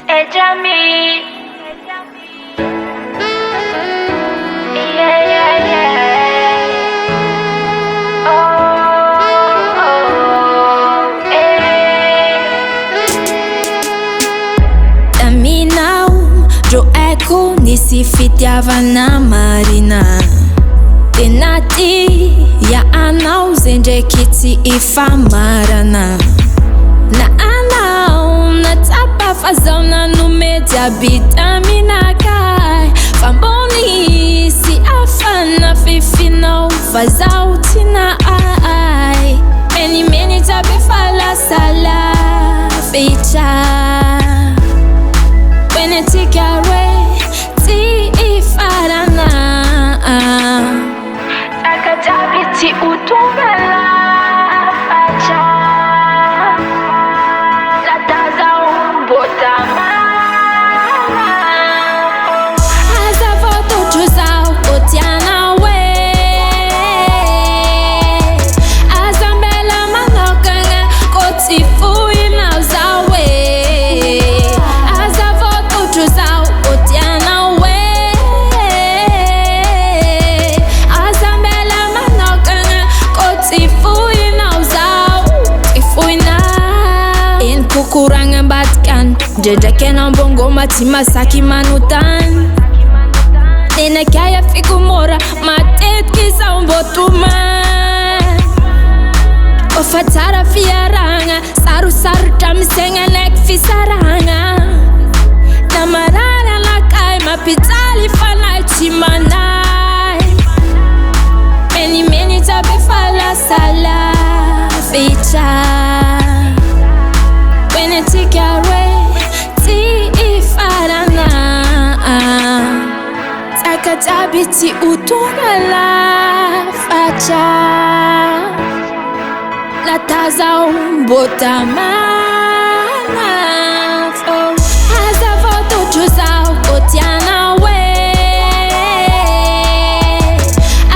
É Jamie. Yeah, yeah, yeah. Oh, Da mina ro eko nisy fitiavana marina. Tena tia anao zay ndraiky tsy ifamarana. Na anao natsapa fa zaho nanome jiaby taminakay. Fa mbô nisy afana fifinao fa zaho tsy nahay. Menimeny jiaby fa lasa lavitra. Wenetika re tsy ifarana. Saka jiaby tsy utunga lafacha. Lataza umbotama. Aza voto zao kotiana we. Aza mbela manokanga koti fuina zawe. Aza voto zao kotiana we. Aza mbela manokanga koti fuina zao. Ifuina en kukuranga batkan. Ndraindraiky anambongo maty masaky manontany. Tena kaya fico mora matetiky zaho mbô tomany. Kofa tsara fiaragna sarosarotra misegna naiky fisaragna. Namarary anakay mampijaly fanahy tsy manay. Menimeny jiaby fa lasa lavitra. Wenetika re tsy ifarana. Saka jiaby tsy utunga lafacha. Lataza umbotamana. Aza voto zao kotiana we.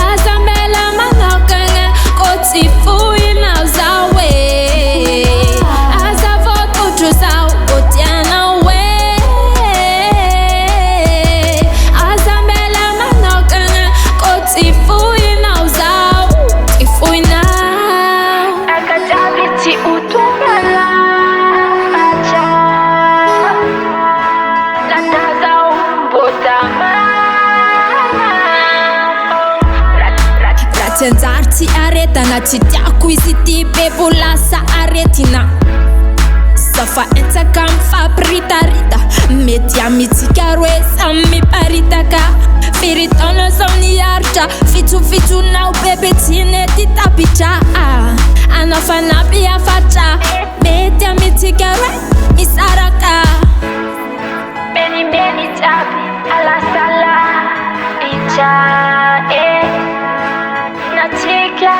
Aza mbela manokanga koti fuina zawe. Aza voto zao kotiana we. Aza mbela manokanga koti fuina zao. Ifuina Saka jiaby tsy utunga lafacha. Lataza umbotama. raha tsy anjary tsy aretana. Tsy tiako izy ty bebo lasa aretina. Safa etsaka mifampiritarita. Mety amitsika roe samy miparitaka. Firitona zao niaritra. Fitsofitsonao bebe tsy nety tapitra. Anao fanampy afatra. Mety amitsika roe misaraka. Menimeny jiaby alasa lavitra. Natika